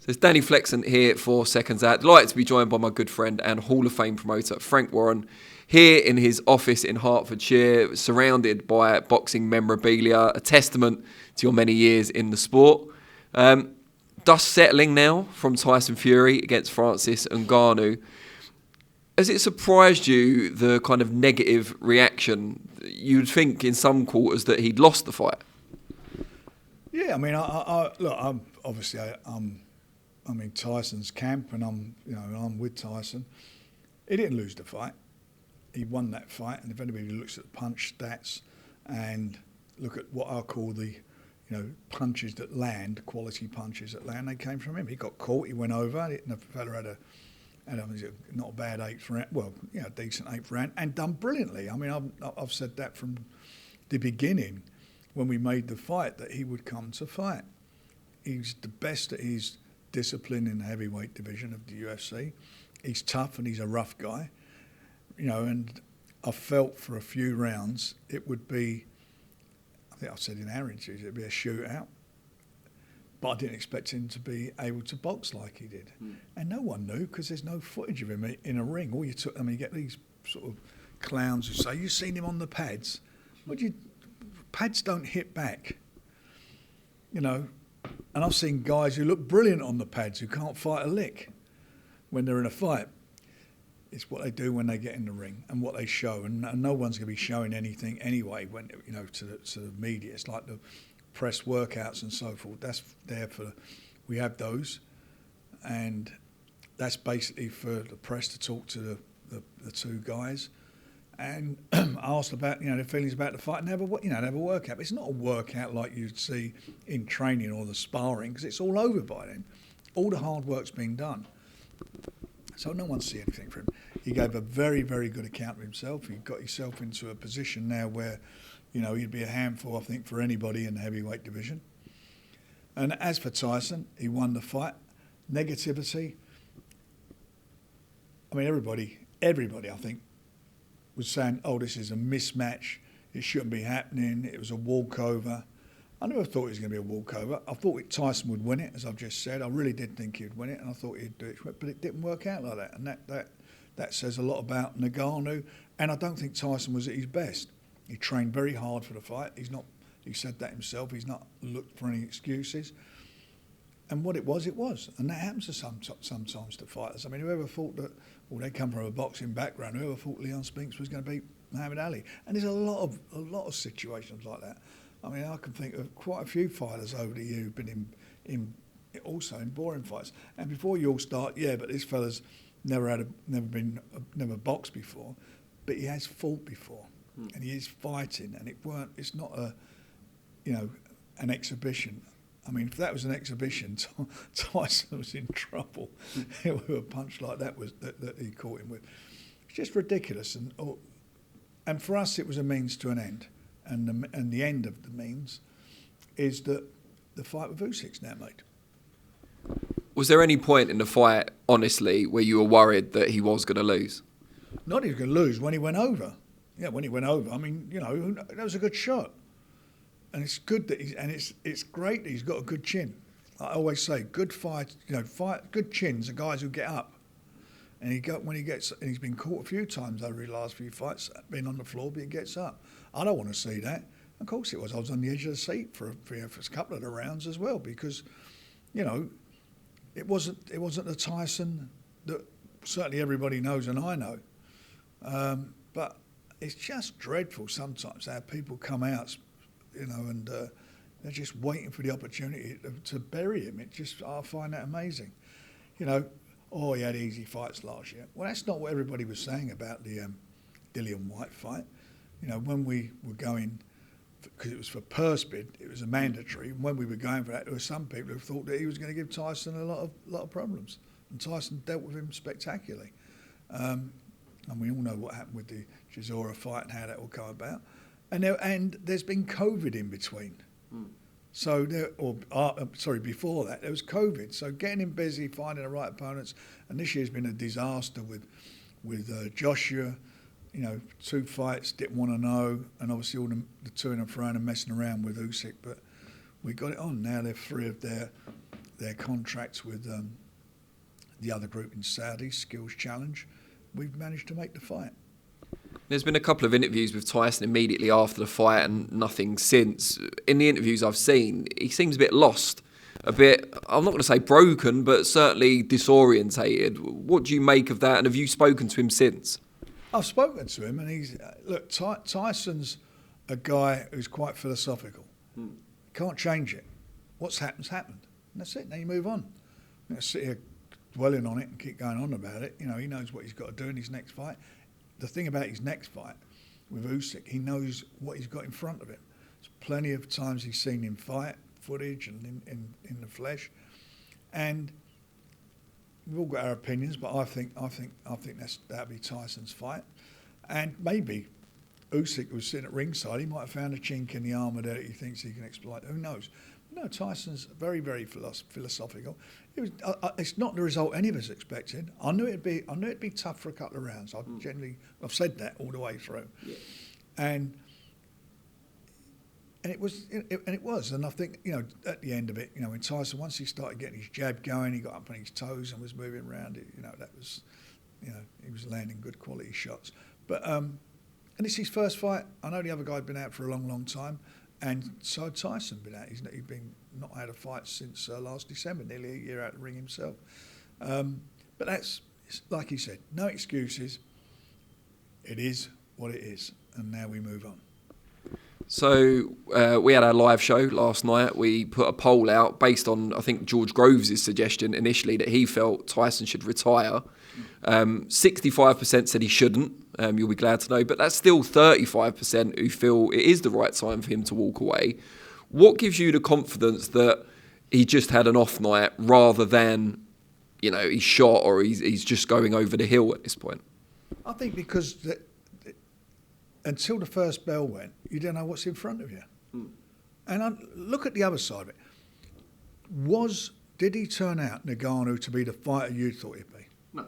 So it's Danny Flexent here for Seconds Out. Delighted to be joined by my good friend and Hall of Fame promoter, Frank Warren, here in his office in Hertfordshire, surrounded by boxing memorabilia, a testament to your many years in the sport. Dust settling now from Tyson Fury against Francis Ngannou. Has it surprised you, the kind of negative reaction? You'd think in some quarters that he'd lost the fight. Yeah, I mean, I'm in Tyson's camp, and I'm with Tyson. He didn't lose the fight. He won that fight, and if anybody looks at the punch stats and look at what I call the, punches that land, quality punches that land, they came from him. He got caught. He went over. The fella had not a bad eighth round. Well, decent eighth round, and done brilliantly. I mean, I've said that from the beginning when we made the fight that he would come to fight. He's the best at his discipline in the heavyweight division of the UFC. He's tough and he's a rough guy, and I felt for a few rounds it would be, I think I said in our interviews, it'd be a shootout, but I didn't expect him to be able to box like he did. And no one knew because there's no footage of him in a ring. You get these sort of clowns who say, "You've seen him on the pads." Pads don't hit back, And I've seen guys who look brilliant on the pads who can't fight a lick when they're in a fight. It's what they do when they get in the ring and what they show, and no one's going to be showing anything anyway. When to the media, it's like the press workouts and so forth. That's there for, we have those, and that's basically for the press to talk to the two guys. And I asked about their feelings about the fight, and they have a workout. It's not a workout like you'd see in training or the sparring, because it's all over by then. All the hard work's been done, so no one see anything from him. He gave a very, very good account of himself. He got himself into a position now where, he'd be a handful, I think, for anybody in the heavyweight division. And as for Tyson, he won the fight. Negativity. I mean, everybody, I think, was saying, "Oh, this is a mismatch. It shouldn't be happening. It was a walkover." I never thought it was going to be a walkover. I thought Tyson would win it, as I've just said. I really did think he'd win it, and I thought he'd do it, but it didn't work out like that. And that says a lot about Ngannou. And I don't think Tyson was at his best. He trained very hard for the fight. He said that himself. He's not looked for any excuses. And what it was, and that happens to sometimes to fighters. I mean, whoever thought that? Well, they come from a boxing background. Whoever thought Leon Spinks was going to beat Muhammad Ali? And there's a lot of situations like that. I mean, I can think of quite a few fighters over the year who've been also in boring fights. And before you all start, but this fella's never boxed before, but he has fought before, and he is fighting, and it's not an exhibition. I mean, if that was an exhibition, Tyson was in trouble with a punch like that that he caught him with. It's just ridiculous, and for us, it was a means to an end, and the end of the means is that the fight with Usyk's now made. Was there any point in the fight, honestly, where you were worried that he was going to lose? Not he was going to lose when he went over. Yeah, when he went over. I mean, that was a good shot. And it's good that it's great that he's got a good chin. I always say, good good chins are guys who get up. And he's been caught a few times over the last few fights, been on the floor, but he gets up. I don't want to see that. Of course it was. I was on the edge of the seat for a couple of the rounds as well, because, it wasn't the Tyson that certainly everybody knows and I know. But it's just dreadful sometimes how people come out, and they're just waiting for the opportunity to bury him. I find that amazing. He had easy fights last year. Well, that's not what everybody was saying about the Dillian Whyte fight. When we were going, because it was for purse bid, it was a mandatory. And when we were going for that, there were some people who thought that he was going to give Tyson a lot of problems, and Tyson dealt with him spectacularly. And we all know what happened with the Chisora fight and how that will come about. And there's been COVID in between. So before that, there was COVID. So getting him busy, finding the right opponents, and this year's been a disaster with Joshua. 2 fights, didn't want to know, and obviously all the to and fro and messing around with Usyk. But we got it on. Now they're free of their their contracts with the other group in Saudi, Skills Challenge, we've managed to make the fight. There's been a couple of interviews with Tyson immediately after the fight and nothing since. In the interviews I've seen, he seems a bit lost, a bit, I'm not going to say broken, but certainly disorientated. What do you make of that, and have you spoken to him since? I've spoken to him, and he's look. Tyson's a guy who's quite philosophical. Can't change it. What's happened's happened, and that's it. Now you move on. I'm going to sit here dwelling on it and keep going on about it. You know, he knows what he's got to do in his next fight. The thing about his next fight with Usyk, he knows what he's got in front of him. There's plenty of times he's seen him fight, footage and in the flesh, and we've all got our opinions. But I think that'll be Tyson's fight, and maybe Usyk was sitting at ringside. He might have found a chink in the armour that he thinks he can exploit. Who knows? No, Tyson's very, very philosophical. It's not the result any of us expected. I knew it'd be tough for a couple of rounds. I've said that all the way through, and it was. And I think, you know, at the end of it, you know, when Tyson, once he started getting his jab going, he got up on his toes and was moving around. You know, that was, you know, he was landing good quality shots. But and it's his first fight. I know the other guy had been out for a long, long time. And so had Tyson been out. He's been not had a fight since last December, nearly a year out of the ring himself. But it's like he said, no excuses. It is what it is, and now we move on. So we had our live show last night. We put a poll out based on, I think, George Groves' suggestion initially that he felt Tyson should retire. 65% said he shouldn't. You'll be glad to know, but that's still 35% who feel it is the right time for him to walk away. What gives you the confidence that he just had an off night rather than, you know, he's shot or he's just going over the hill at this point? I think because until the first bell went, you don't know what's in front of you. And look at the other side of it. Did he turn out Ngannou to be the fighter you thought he'd be? No.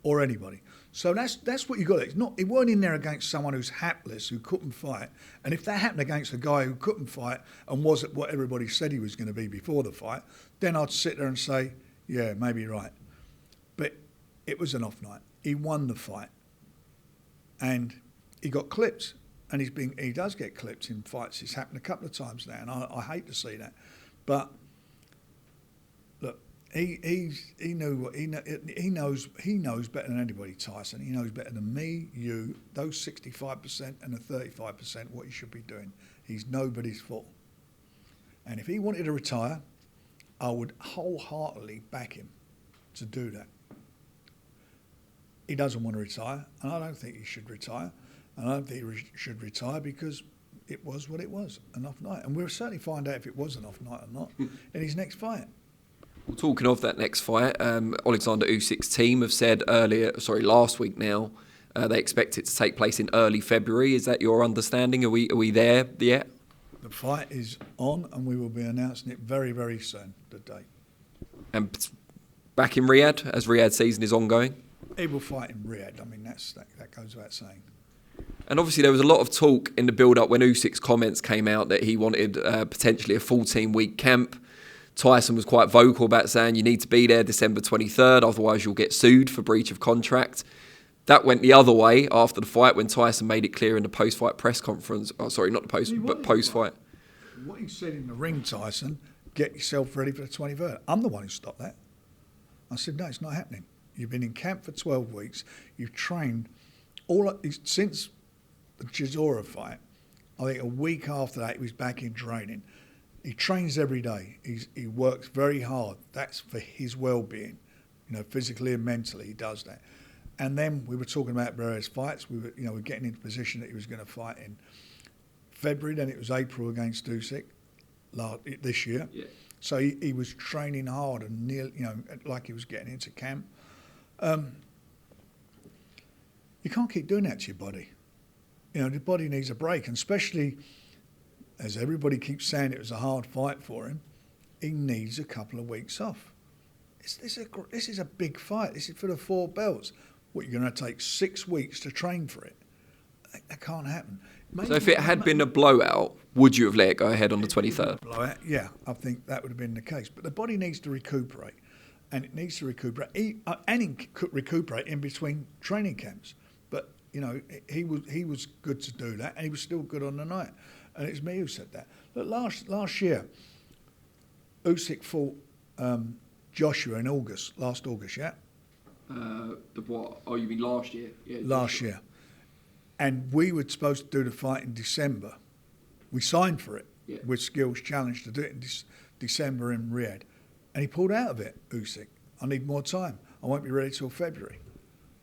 Or anybody? So that's what you got. He weren't in there against someone who's hapless, who couldn't fight. And if that happened against a guy who couldn't fight and wasn't what everybody said he was going to be before the fight, then I'd sit there and say, yeah, maybe you're right. But it was an off night. He won the fight, and he got clipped. And he does get clipped in fights. It's happened a couple of times now, and I hate to see that. But look. He knows better than anybody, Tyson. He knows better than me, you, those 65% and the 35% what he should be doing. He's nobody's fault. And if he wanted to retire, I would wholeheartedly back him to do that. He doesn't want to retire, and I don't think he should retire. And I don't think he should retire because it was what it was, an off night. And we'll certainly find out if it was an off night or not in his next fight. Well, talking of that next fight, Oleksandr Usyk's team have said last week now, they expect it to take place in early February. Is that your understanding? Are we there yet? The fight is on, and we will be announcing it very, very soon, the date. And back in Riyadh, as Riyadh season is ongoing? He will fight in Riyadh. I mean, that goes without saying. And obviously there was a lot of talk in the build-up when Usyk's comments came out that he wanted potentially a 14-week camp. Tyson was quite vocal about saying you need to be there December 23rd, otherwise you'll get sued for breach of contract. That went the other way after the fight when Tyson made it clear in the post-fight press conference. Oh, sorry, not the post, but post-fight. What he said in the ring, Tyson, get yourself ready for the 23rd. I'm the one who stopped that. I said, no, it's not happening. You've been in camp for 12 weeks. You've trained since the Chisora fight. I think a week after that, he was back in training. He trains every day. He works very hard. That's for his well-being, physically and mentally. He does that. And then we were talking about various fights. We were getting into position that he was going to fight in February. Then it was April against Usyk this year. Yeah. So he was training hard and nearly, like he was getting into camp. You can't keep doing that to your body. The body needs a break, and especially as everybody keeps saying it was a hard fight for him, he needs a couple of weeks off. This is a big fight. This is for the 4 belts. What, you're going to take 6 weeks to train for it? That can't happen. So if it had been a blowout, would you have let it go ahead on the 23rd? Blowout, yeah, I think that would have been the case. But the body needs to recuperate, and it needs to recuperate, recuperate in between training camps. But you know, he was good to do that, and he was still good on the night. And it's me who said that. Look, last year, Usyk fought Joshua in last August, yeah. The what? Oh, you mean last year? Yeah, last year. And we were supposed to do the fight in December. We signed for it with Skills Challenge to do it in December in Riyadh. And he pulled out of it, Usyk. I need more time. I won't be ready till February.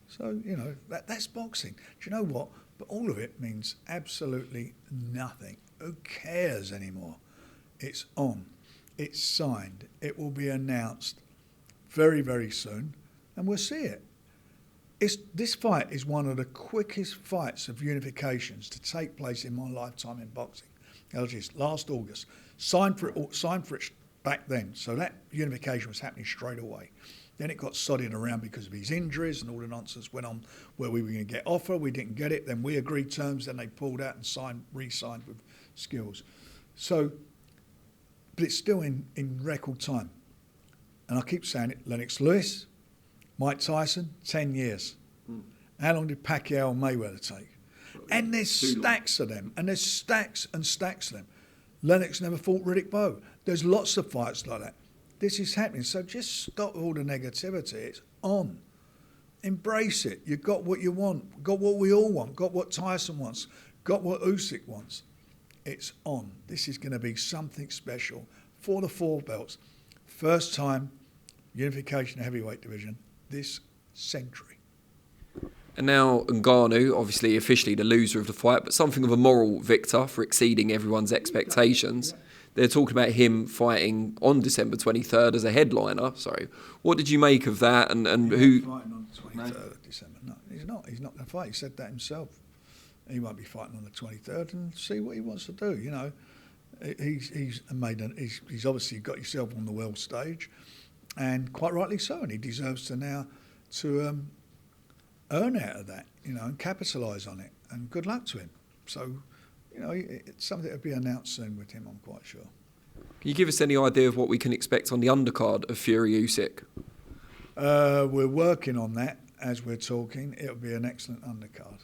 So, you know, that's boxing. Do you know what? But all of it means absolutely nothing. Who cares anymore? It's on. It's signed. It will be announced very, very soon. And we'll see it. This fight is one of the quickest fights of unifications to take place in my lifetime in boxing. Last August, signed for it back then. So that unification was happening straight away. Then it got sodded around because of his injuries and all the nonsense went on where we were going to get offer. We didn't get it. Then we agreed terms. Then they pulled out and re-signed with Skills. So, but it's still in record time. And I keep saying it, Lennox Lewis, Mike Tyson, 10 years. How long did Pacquiao and Mayweather take? And there's stacks of them, and there's stacks and stacks of them. Lennox never fought Riddick Bowe. There's lots of fights like that. This is happening, so just stop all the negativity. It's on. Embrace it. You got what you want, got what we all want, got what Tyson wants, got what Usyk wants. It's on. This is going to be something special for the four belts. First time unification heavyweight division this century. And now Ngannou, obviously officially the loser of the fight, but something of a moral victor for exceeding everyone's expectations. They're talking about him fighting on December 23rd as a headliner. So what did you make of that? And who? Fighting on the 23rd of December. No, he's not. He's not going to fight. He said that himself. He won't be fighting on the 23rd, and see what he wants to do. You know, he's obviously got himself on the world stage, and quite rightly so. And he deserves to now to earn out of that, you know, and capitalise on it. And good luck to him. So, you know, it's something that'll be announced soon with him, I'm quite sure. Can you give us any idea of what we can expect on the undercard of Fury Usyk? We're working on that as we're talking. It'll be an excellent undercard.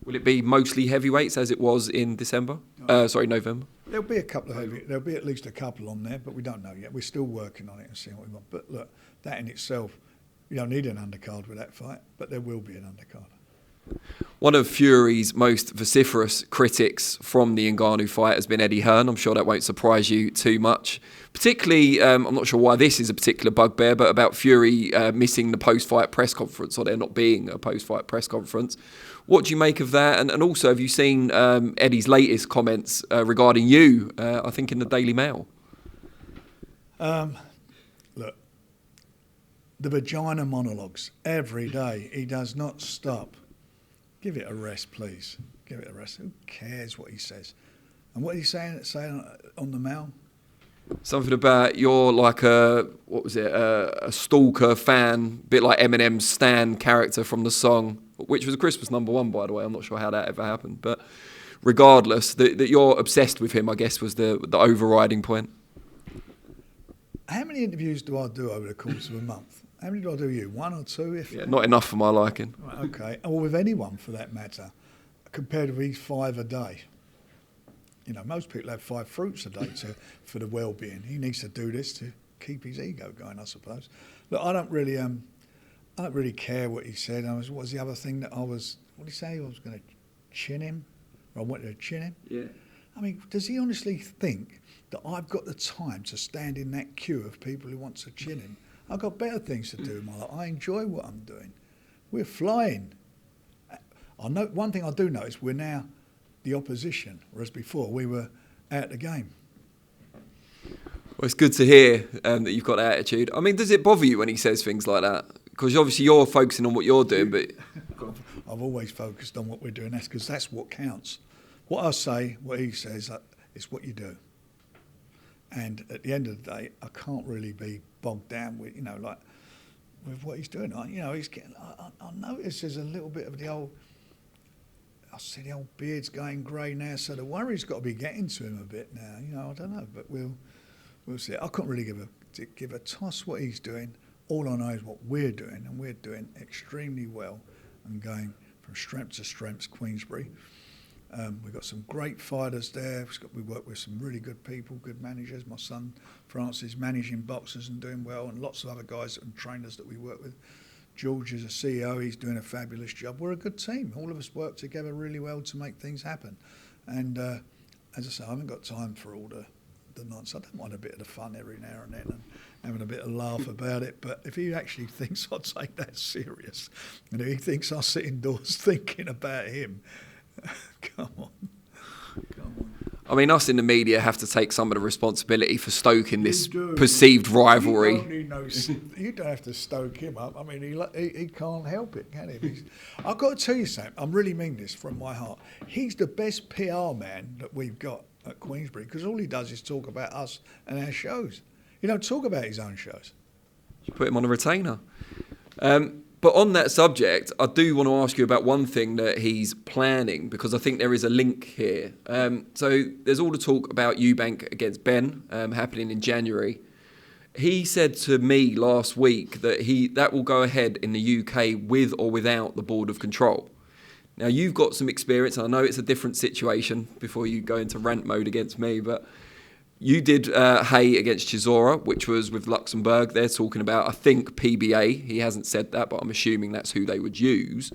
Will it be mostly heavyweights as it was in November? There'll be a couple of there'll be at least a couple on there, but we don't know yet. We're still working on it and seeing what we want. But look, that in itself, you don't need an undercard with that fight, but there will be an undercard. One of Fury's most vociferous critics from the Ngannou fight has been Eddie Hearn. I'm sure that won't surprise you too much. Particularly, I'm not sure why this is a particular bugbear, but about Fury missing the post-fight press conference, or there not being a post-fight press conference. What do you make of that? And also, have you seen Eddie's latest comments regarding you, I think in the Daily Mail? Look, the Vagina monologues, every day, he does not stop. Give it a rest, please. Give it a rest. Who cares what he says? And what he's saying on the Mail? Something about you're like a stalker fan, a bit like Eminem's Stan character from the song, which was a Christmas #1, by the way. I'm not sure how that ever happened. But regardless, that you're obsessed with him, I guess, was the overriding point. How many interviews do I do over the course of a month? How many do I do you? One or two? Not enough for my liking. Right, okay, or with anyone for that matter, compared to these 5 a day. You know, most people have 5 fruits a day for the well-being. He needs to do this to keep his ego going, I suppose. Look, I don't really care what he said. What was the other thing that what did he say? I was going to chin him, or I wanted to chin him. Yeah. I mean, does he honestly think that I've got the time to stand in that queue of people who want to chin him? I've got better things to do in my life. I enjoy what I'm doing. We're flying. I know one thing I do know is we're now the opposition, whereas before we were out the game. Well, it's good to hear that you've got that attitude. I mean, does it bother you when he says things like that? Because obviously you're focusing on what you're doing, but I've always focused on what we're doing. That's because that's what counts. What I say, what he says, is what you do. And at the end of the day, I can't really be bogged down with, with what he's doing. He's getting. I notice there's a little bit of the old. I see the old beard's going grey now, so the worry's got to be getting to him a bit now. You know, I don't know, but we'll see. I couldn't really give a toss what he's doing. All I know is what we're doing, and we're doing extremely well and going from strength to strength, Queensbury. We've got some great fighters there. We work with some really good people, good managers. My son Francis is managing boxers and doing well, and lots of other guys and trainers that we work with. George is a CEO, he's doing a fabulous job. We're a good team. All of us work together really well to make things happen. And as I say, I haven't got time for all the nonsense. I don't mind a bit of the fun every now and then and having a bit of laugh about it. But if he actually thinks I take that serious, and if he thinks I sit indoors thinking about him, come on. I mean, us in the media have to take some of the responsibility for stoking this perceived rivalry. You don't have to stoke him up. I mean, he can't help it, can he? I've got to tell you something. I really mean this from my heart. He's the best PR man that we've got at Queensbury, because all he does is talk about us and our shows. He don't talk about his own shows. You put him on a retainer. But on that subject, I do want to ask you about one thing that he's planning, because I think there is a link here. So there's all the talk about Eubank against Benn happening in January. He said to me last week that will go ahead in the UK with or without the Board of Control. Now, you've got some experience. I know it's a different situation before you go into rant mode against me, but you did Haye against Chisora, which was with Luxembourg. They're talking about, I think, PBA. He hasn't said that, but I'm assuming that's who they would use.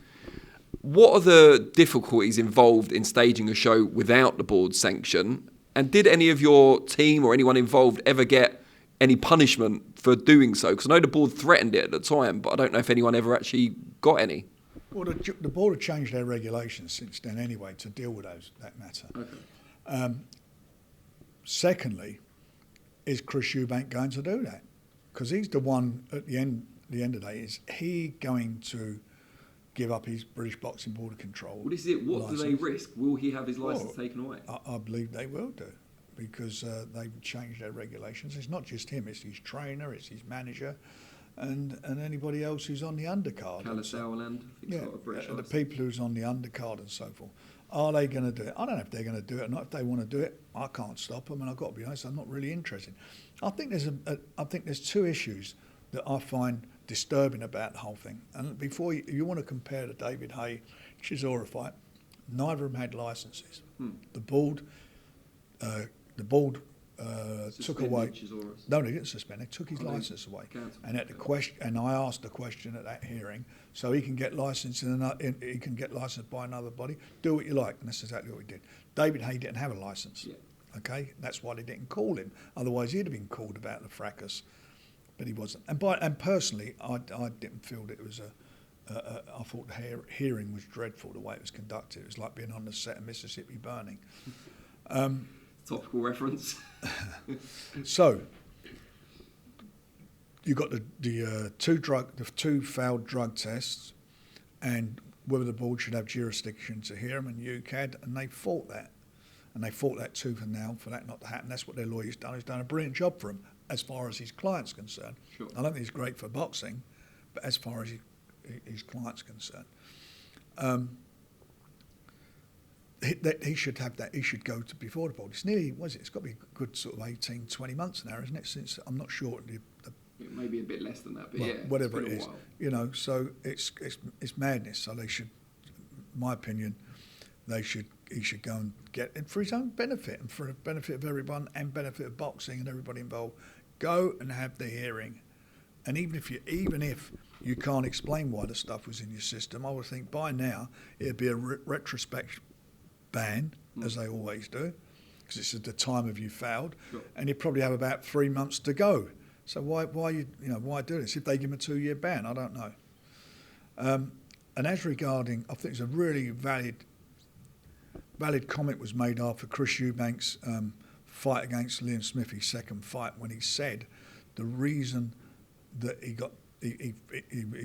What are the difficulties involved in staging a show without the board's sanction? And did any of your team or anyone involved ever get any punishment for doing so? Because I know the board threatened it at the time, but I don't know if anyone ever actually got any. Well, the board have changed their regulations since then anyway to deal with that matter. Okay. Secondly, is Chris Eubank going to do that? Because he's the one at the end of the day. Is he going to give up his British Boxing Board of Control? Well, this is it. What license? Do they risk? Will he have his licence taken away? I believe they will do, because they've changed their regulations. It's not just him; it's his trainer, it's his manager, and anybody else who's on the undercard. The people who's on the undercard and so forth. Are they going to do it? I don't know if they're going to do it or not. If they want to do it, I can't stop them, and I've got to be honest, I'm not really interested. I think there's two issues that I find disturbing about the whole thing. And before you want to compare the David Haye Chisora fight, neither of them had licences. The board took away. No, they didn't suspend. They took his licence away. And I asked the question at that hearing, so he can get licensed he can get licensed by another body. Do what you like, and that's exactly what he did. David Haye didn't have a licence. Yeah. Okay, that's why they didn't call him. Otherwise, he'd have been called about the fracas, but he wasn't. And personally, I didn't feel that it was I thought the hearing was dreadful the way it was conducted. It was like being on the set of Mississippi Burning. Topical reference. So you got the two failed drug tests, and whether the board should have jurisdiction to hear them, and UCAD, and they fought that. And they fought that tooth and nail for that not to happen. That's what their lawyer's done. He's done a brilliant job for him as far as his client's concerned. Sure. I don't think he's great for boxing, but as far as his client's concerned. He should have that. He should go to before the board. It's nearly, it's got to be a good sort of 18, 20 months now, isn't it? Since, I'm not sure. It may be a bit less than that, but whatever it is. So it's madness. So they should, in my opinion, he should go and get it for his own benefit and for the benefit of everyone and benefit of boxing and everybody involved. Go and have the hearing. And even if you can't explain why the stuff was in your system, I would think by now it'd be a retrospect ban, as they always do, because it's at the time of you failed, and you probably have about 3 months to go. So why do this? If they give him a 2-year ban, I don't know. And as regarding, I think it's a really valid comment was made after Chris Eubank's fight against Liam Smith, his second fight, when he said the reason that he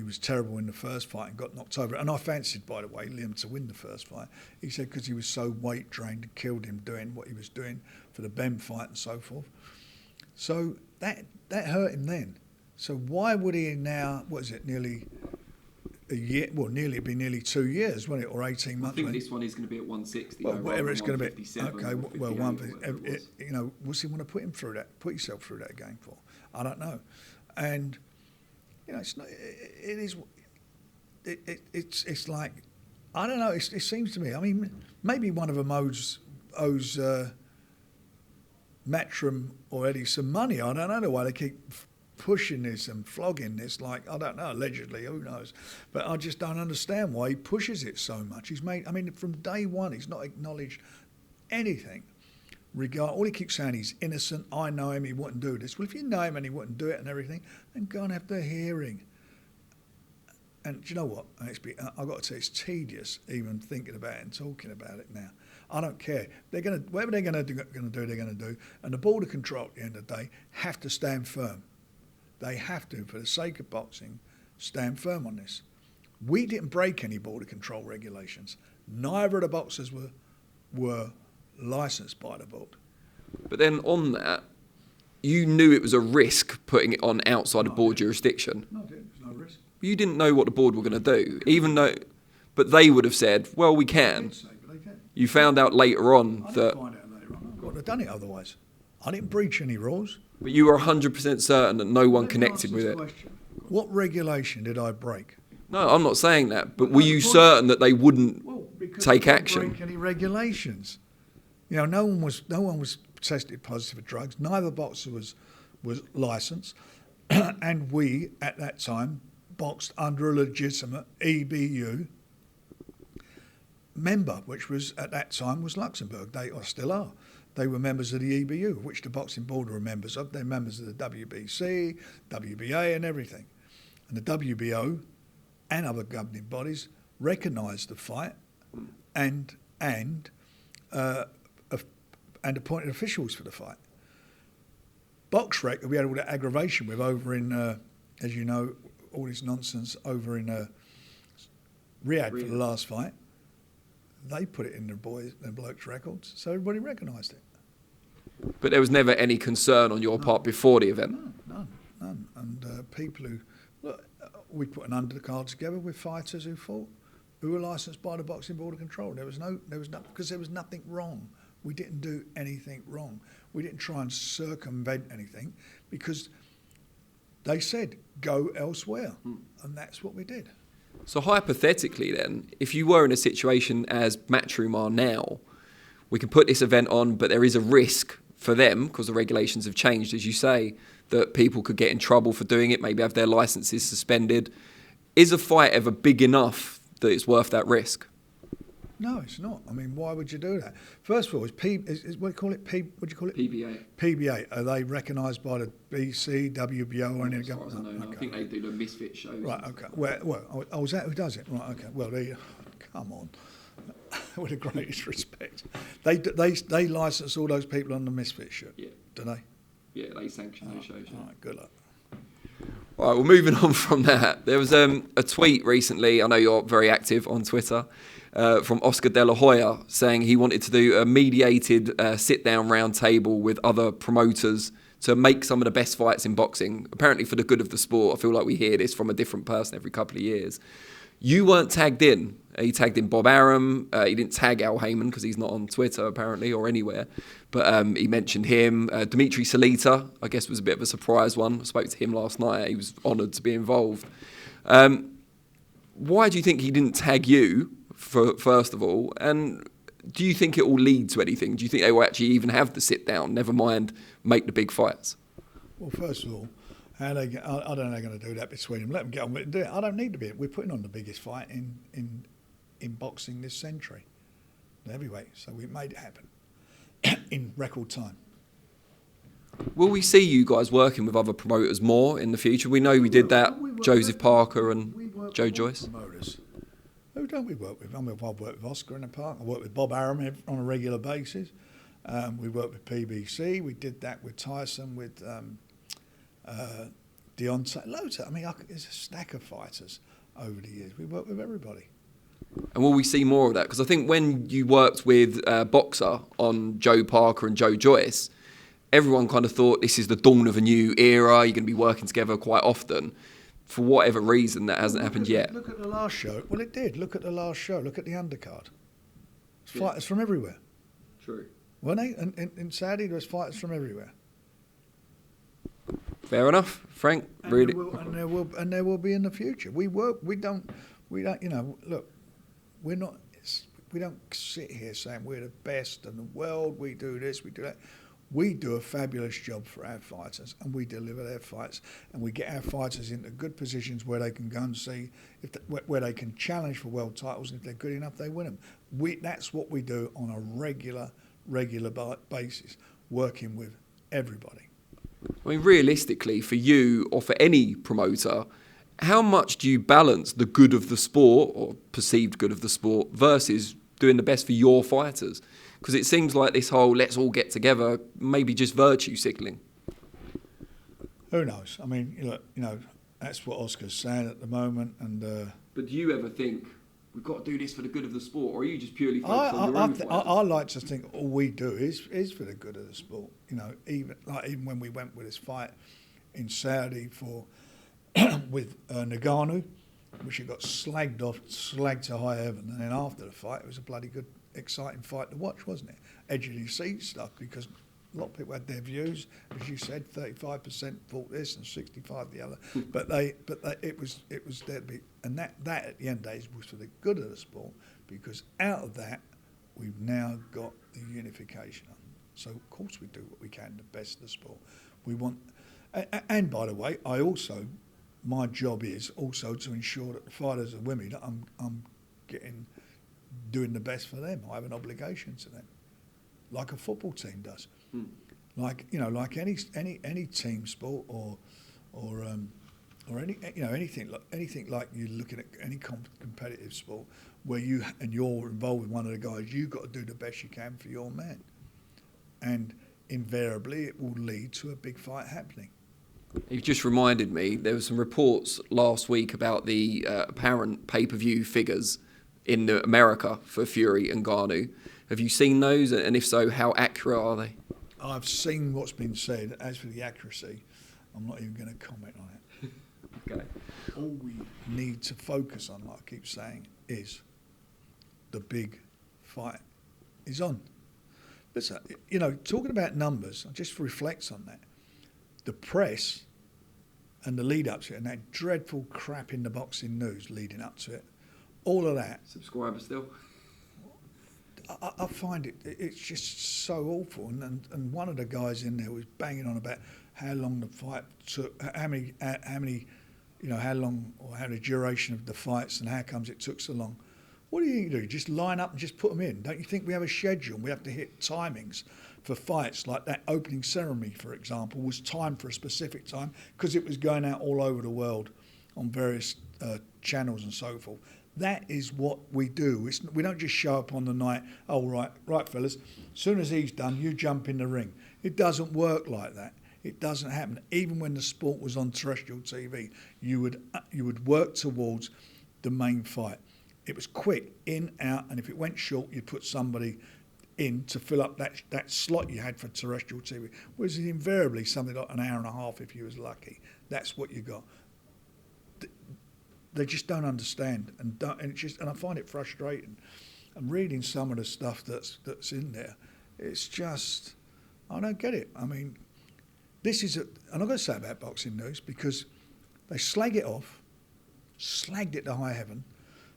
was terrible in the first fight and got knocked over. And I fancied, by the way, Liam to win the first fight. He said because he was so weight drained and killed him doing what he was doing for the Benn fight and so forth. So that hurt him then. So why would he now, nearly a year, well, it'd be nearly 2 years, won't it, or 18 months? I think this one is going to be at 160. Well, whatever it's going to be. Okay, well, you know, what's he want to put yourself through that game for? I don't know. And you know, it's not. It is. It's like, I don't know. It seems to me. I mean, maybe one of them owes Matchroom or Eddie some money. I don't know why they keep pushing this and flogging this. Like, I don't know. Allegedly, who knows? But I just don't understand why he pushes it so much. I mean, from day one, he's not acknowledged anything. All he keeps saying, he's innocent. I know him. He wouldn't do this. Well, if you know him and he wouldn't do it and everything, then go and have the hearing. And do you know what? I've got to say, it's tedious even thinking about it and talking about it now. I don't care. Whatever they're going to do, they're going to do. And the Border Control, at the end of the day, have to stand firm. They have to, for the sake of boxing, stand firm on this. We didn't break any Border Control regulations. Neither of the boxers were licensed by the board. But then on that, you knew it was a risk putting it on outside of board jurisdiction. No, there's no risk. You didn't know what the board were going to do, but they would have said, well, we can. You found out later on I that... didn't find out later on. I wouldn't have done it otherwise. I didn't breach any rules. But you were 100% certain that no one connected with it. What regulation did I break? No, I'm not saying that. But were you certain that they wouldn't take action? Break any regulations? You know, no one was tested positive for drugs. Neither boxer was licensed, and we at that time boxed under a legitimate EBU member, which was at that time was Luxembourg. They still are. They were members of the EBU, which the Boxing Board were members of. They're members of the WBC, WBA, and everything. And the WBO and other governing bodies recognised the fight and appointed officials for the fight. BoxRec, we had all that aggravation with over in, as you know, all this nonsense over in Riyadh for the last fight. They put it in the blokes' records, so everybody recognised it. But there was never any concern on your part before the event? None. And people we put an undercard together with fighters who fought, who were licensed by the Boxing Board of Control. There was because there was nothing wrong. We didn't do anything wrong. We didn't try and circumvent anything because they said, go elsewhere. And that's what we did. So hypothetically then, if you were in a situation as Matchroom are now, we can put this event on, but there is a risk for them, because the regulations have changed, as you say, that people could get in trouble for doing it, maybe have their licenses suspended. Is a fight ever big enough that it's worth that risk? No, it's not. I mean, why would you do that? First of all, what do you call it? What do you call it? PBA. PBA. Are they recognised by the BC, WBO, or any of the government? I think they do the misfit shows. Right. Okay. Well, is that who does it? Right. Okay. Well, come on. With the greatest respect, they license all those people on the misfit show. Yeah. Do they? Yeah, they sanction those shows. All right. Good luck. All right, well, moving on from that, there was a tweet recently, I know you're very active on Twitter, from Oscar De La Hoya saying he wanted to do a mediated sit-down round table with other promoters to make some of the best fights in boxing, apparently for the good of the sport. I feel like we hear this from a different person every couple of years. You weren't tagged in. He tagged in Bob Arum. He didn't tag Al Heyman because he's not on Twitter apparently or anywhere. But he mentioned him. Dimitri Salita, I guess, was a bit of a surprise one. I spoke to him last night. He was honoured to be involved. Why do you think he didn't tag you, first of all? And do you think it will lead to anything? Do you think they will actually even have the sit down, never mind make the big fights? Well, first of all, I don't know how they're going to do that between them. Let them get on with it and do it. I don't need to be. We're putting on the biggest fight in boxing this century, the heavyweight. So we made it happen in record time. Will we see you guys working with other promoters more in the future? We know we did that, Joseph Parker and Joe Joyce. Promoters. Who don't we work with? I've worked with Oscar in the park. I work with Bob Arum on a regular basis. We work with PBC. We did that with Tyson, with Deontay. Loads of, there's a stack of fighters over the years. We work with everybody. And will we see more of that? Because I think when you worked with Boxer on Joe Parker and Joe Joyce, everyone kind of thought this is the dawn of a new era. You're going to be working together quite often. for whatever reason, that hasn't happened yet. Look at the last show. Well, it did. Look at the last show. Look at the undercard. Fighters from everywhere. True. Weren't they? In Saudi, there was fighters from everywhere. Fair enough, Frank. And Really. there will be in the future. We don't. You know. Look, we don't sit here saying we're the best in the world. We do this. We do that. We do a fabulous job for our fighters, and we deliver their fights, and we get our fighters into good positions where they can go and see where they can challenge for world titles. And if they're good enough, they win them. That's what we do on a regular basis, working with everybody. I mean, realistically, for you or for any promoter, how much do you balance the good of the sport or perceived good of the sport versus doing the best for your fighters? Because it seems like this whole let's all get together, maybe just virtue signalling. Who knows? I mean, you know, that's what Oscar's saying at the moment. And but do you ever think we've got to do this for the good of the sport, or are you just purely focused on your own fighters? I like to think all we do is for the good of the sport. You know, even when we went with this fight in Saudi with Ngannou, which it got slagged to high heaven, and then after the fight, it was a bloody good, exciting fight to watch, wasn't it? Edge of your seat stuff, because a lot of people had their views, as you said. 35% thought this and 65% the other, but it was there to be, and that at the end of the day was for the good of the sport, because out of that we've now got the unification on. So of course we do what we can, the best of the sport. We want, and by the way, my job is also to ensure that the fighters and women that I'm doing the best for them. I have an obligation to them, like a football team does. Like any team sport or anything like you looking at any competitive sport where you're involved with one of the guys. You've got to do the best you can for your man, and invariably it will lead to a big fight happening. You've just reminded me, there were some reports last week about the apparent pay-per-view figures in America for Fury and Ngannou. Have you seen those? And if so, how accurate are they? I've seen what's been said. As for the accuracy, I'm not even going to comment on it. Okay. All we need to focus on, like I keep saying, is the big fight is on. Listen, you know, talking about numbers, I just reflect on that. The press and the lead up to it, and that dreadful crap in the boxing news leading up to it, all of that. Subscriber still? I find it's just so awful. And one of the guys in there was banging on about how long the fight took, how many, you know, how long or how the duration of the fights and how comes it took so long. What do you do? Just line up and just put them in? Don't you think we have a schedule? We have to hit timings for fights, like that opening ceremony, for example, was timed for a specific time because it was going out all over the world on various channels and so forth. That is what we do. We don't just show up on the night, oh, right, fellas, as soon as he's done, you jump in the ring. It doesn't work like that. It doesn't happen. Even when the sport was on terrestrial TV, you would work towards the main fight. It was quick, in, out, and if it went short, you'd put somebody in to fill up that slot you had for terrestrial TV, which is invariably something like an hour and a half if you was lucky. That's what you got. They just don't understand, and I find it frustrating. And reading some of the stuff that's in there, it's just, I don't get it. I mean, I'm not going to say about boxing news because they slag it off, slagged it to high heaven.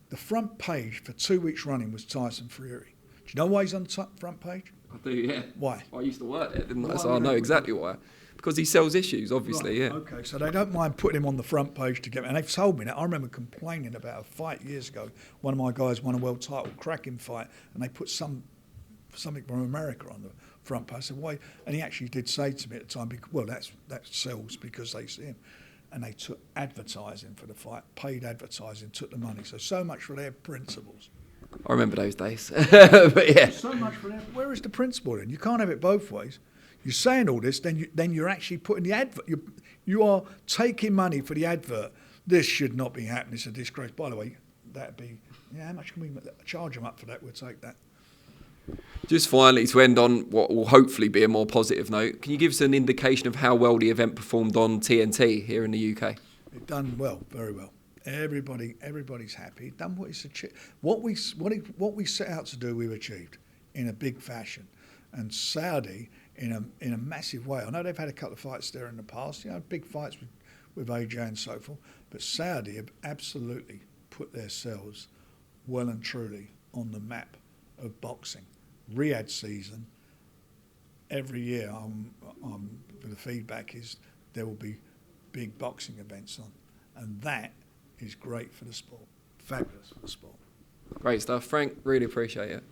The front page for 2 weeks running was Tyson Fury. Do you know why he's on the front page? I do, yeah. Why? I used to work there, didn't I? So I know exactly why. Because he sells issues, obviously, right. Yeah. Okay, so they don't mind putting him on the front page to get, and they've told me that. I remember complaining about a fight years ago. One of my guys won a world title, cracking fight, and they put something from America on the front page. I said, why? And he actually did say to me at the time, well, that sells because they see him. And they took advertising for the fight, paid advertising, took the money. So much for their principles. I remember those days. But yeah. So much for their, where is the principle then? You can't have it both ways. You're saying all this, then you're actually putting the advert. You are taking money for the advert. This should not be happening. It's a disgrace. By the way, that'd be, how much can we charge them up for that? We'll take that. Just finally, to end on what will hopefully be a more positive note, can you give us an indication of how well the event performed on TNT here in the UK? It done well, very well. Everybody's happy. Done what it's achieved. What we set out to do, we've achieved in a big fashion. And Saudi, in a massive way. I know they've had a couple of fights there in the past, big fights with AJ and so forth. But Saudi have absolutely put themselves well and truly on the map of boxing. Riyadh season, every year, the feedback is there will be big boxing events on, and that is great for the sport. Fabulous for the sport. Great stuff, Frank. Really appreciate it.